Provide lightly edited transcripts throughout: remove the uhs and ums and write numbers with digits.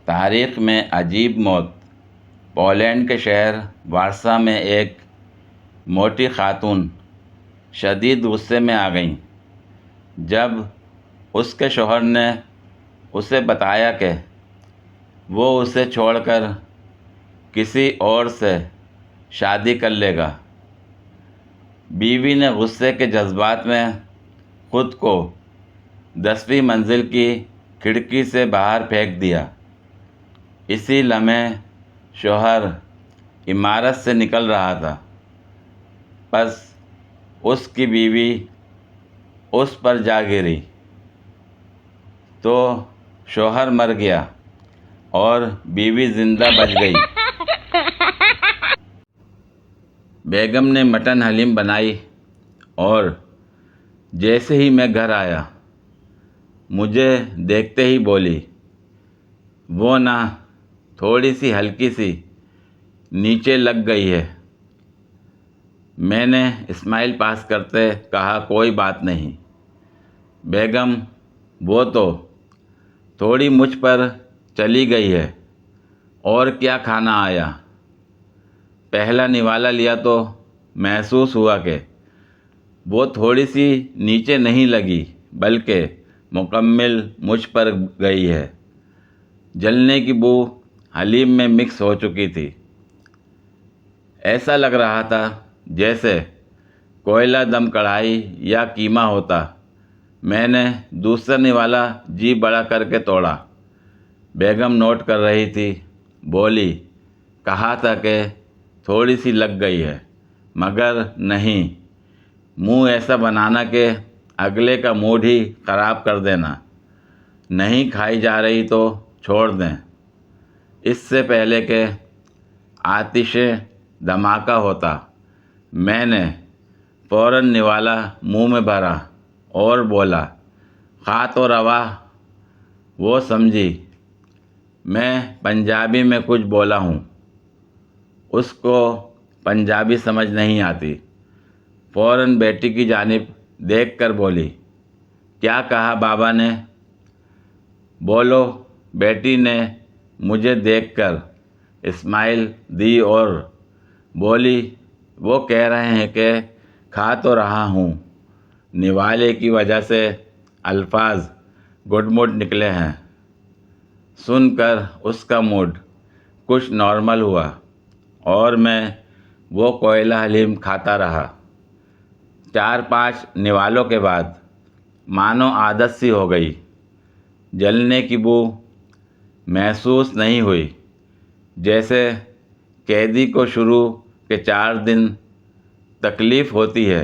تاریخ میں عجیب موت۔ پولینڈ کے شہر وارسا میں ایک موٹی خاتون شدید غصے میں آ گئیں جب اس کے شوہر نے اسے بتایا کہ وہ اسے چھوڑ کر کسی اور سے شادی کر لے گا۔ بیوی نے غصے کے جذبات میں خود کو 10ویں منزل کی کھڑکی سے باہر پھینک دیا۔ اسی لمحے شوہر عمارت سے نکل رہا تھا، پس اس کی بیوی اس پر جا گری تو شوہر مر گیا اور بیوی زندہ بچ گئی۔ بیگم نے مٹن حلیم بنائی اور جیسے ہی میں گھر آیا مجھے دیکھتے ہی بولی، وہ نہ تھوڑی سی ہلکی سی نیچے لگ گئی ہے۔ میں نے اسمائل پاس کرتے کہا، کوئی بات نہیں بیگم، وہ تو تھوڑی مجھ پر چلی گئی ہے، اور کیا کھانا آیا۔ پہلا نوالا لیا تو محسوس ہوا کہ وہ تھوڑی سی نیچے نہیں لگی بلکہ مکمل مجھ پر گئی ہے۔ جلنے کی بو حلیم میں مکس ہو چکی تھی۔ ایسا لگ رہا تھا جیسے کوئلہ دم کڑھائی یا کیما ہوتا۔ میں نے دوسرا نوالا جی بڑا کر کے توڑا۔ بیگم نوٹ کر رہی تھی، بولی، کہا تھا کہ تھوڑی سی لگ گئی ہے، مگر نہیں، منہ ایسا بنانا کہ اگلے کا موڈ ہی خراب کر دینا۔ نہیں کھائی جا رہی تو چھوڑ دیں، اس سے پہلے کہ آتش دھماکہ ہوتا۔ میں نے فوراً نوالا منہ میں بھرا اور بولا، کھا تو روا۔ وہ سمجھی میں پنجابی میں کچھ بولا ہوں، اس کو پنجابی سمجھ نہیں آتی۔ فوراً بیٹی کی جانب دیکھ کر بولی، کیا کہا بابا نے؟ بولو۔ بیٹی نے مجھے دیکھ کر اسمائل دی اور بولی، وہ کہہ رہے ہیں کہ کھا تو رہا ہوں۔ نوالے کی وجہ سے الفاظ گڈ مڈ نکلے ہیں۔ سن کر اس کا موڈ کچھ نارمل ہوا اور میں وہ کوئلہ حلیم کھاتا رہا۔ 4-5 نوالوں کے بعد مانو عادت سی ہو گئی۔ جلنے کی بو محسوس نہیں ہوئی، جیسے قیدی کو شروع کے 4 دن تکلیف ہوتی ہے،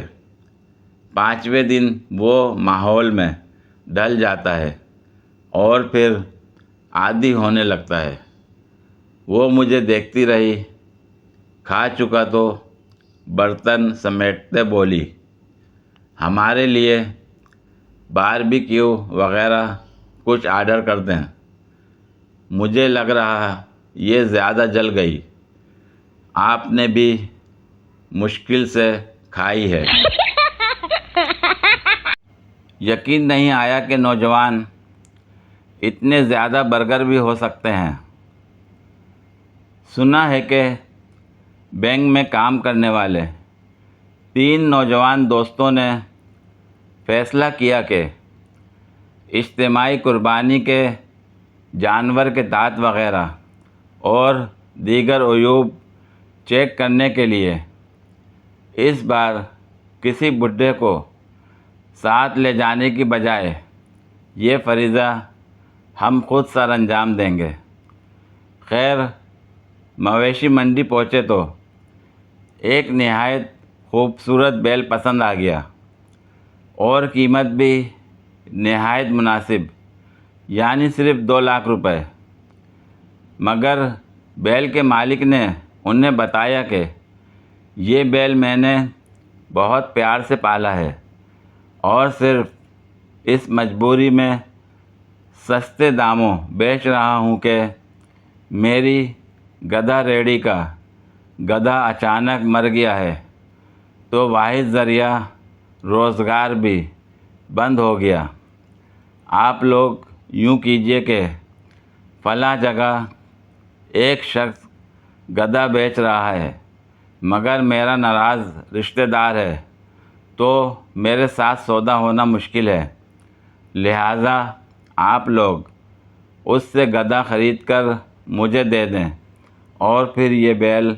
5ویں دن وہ ماحول میں ڈل جاتا ہے اور پھر عادی ہونے لگتا ہے۔ وہ مجھے دیکھتی رہی، کھا چکا تو برتن سمیٹتے بولی، ہمارے لیے باربیکیو وغیرہ کچھ آرڈر کر دیں؟ مجھے لگ رہا یہ زیادہ جل گئی، آپ نے بھی مشکل سے کھائی ہے۔ یقین نہیں آیا کہ نوجوان اتنے زیادہ برگر بھی ہو سکتے ہیں۔ سنا ہے کہ بینک میں کام کرنے والے 3 نوجوان دوستوں نے فیصلہ کیا کہ اجتماعی قربانی کے جانور کے دانت وغیرہ اور دیگر عیوب چیک کرنے کے لیے اس بار کسی بڈھے کو ساتھ لے جانے کی بجائے یہ فریضہ ہم خود سر انجام دیں گے۔ خیر، مویشی منڈی پہنچے تو ایک نہایت خوبصورت بیل پسند آ گیا اور قیمت بھی نہایت مناسب، یعنی صرف 2 لاکھ روپے۔ مگر بیل کے مالک نے انہیں بتایا کہ یہ بیل میں نے بہت پیار سے پالا ہے اور صرف اس مجبوری میں سستے داموں بیچ رہا ہوں کہ میری گدھا ریڑھی کا گدھا اچانک مر گیا ہے تو واحد ذریعہ روزگار بھی بند ہو گیا۔ آپ لوگ یوں کیجئے کہ فلاں جگہ ایک شخص گدھا بیچ رہا ہے، مگر میرا ناراض رشتہ دار ہے تو میرے ساتھ سودا ہونا مشکل ہے، لہٰذا آپ لوگ اس سے گدھا خرید کر مجھے دے دیں اور پھر یہ بیل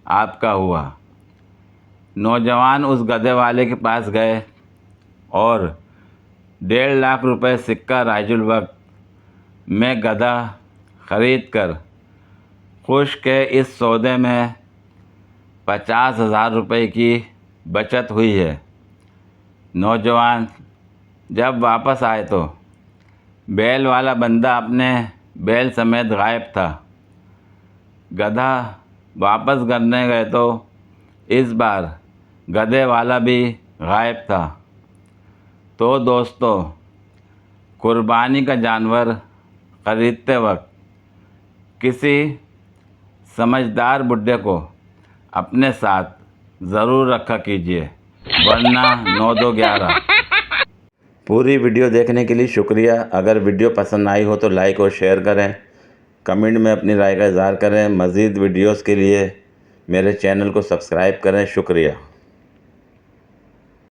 آپ کا ہوا۔ نوجوان اس گدھے والے کے پاس گئے اور 1.5 لاکھ روپے سکہ رائج الوقت میں گدھا خرید کر خوش کہ اس سودے میں 50,000 روپے کی بچت ہوئی ہے۔ نوجوان جب واپس آئے تو بیل والا بندہ اپنے بیل سمیت غائب تھا۔ گدھا واپس کرنے گئے تو اس بار گدھے والا بھی غائب تھا۔ تو دوستو، قربانی کا جانور خریدتے وقت کسی سمجھدار بڈھے کو اپنے ساتھ ضرور رکھا کیجیے، ورنہ 9-2-11۔ پوری ویڈیو دیکھنے کے لیے شکریہ۔ اگر ویڈیو پسند آئی ہو تو لائک اور شیئر کریں، کمنٹ میں اپنی رائے کا اظہار کریں۔ مزید ویڈیوز کے لیے میرے چینل کو سبسکرائب کریں۔ شکریہ۔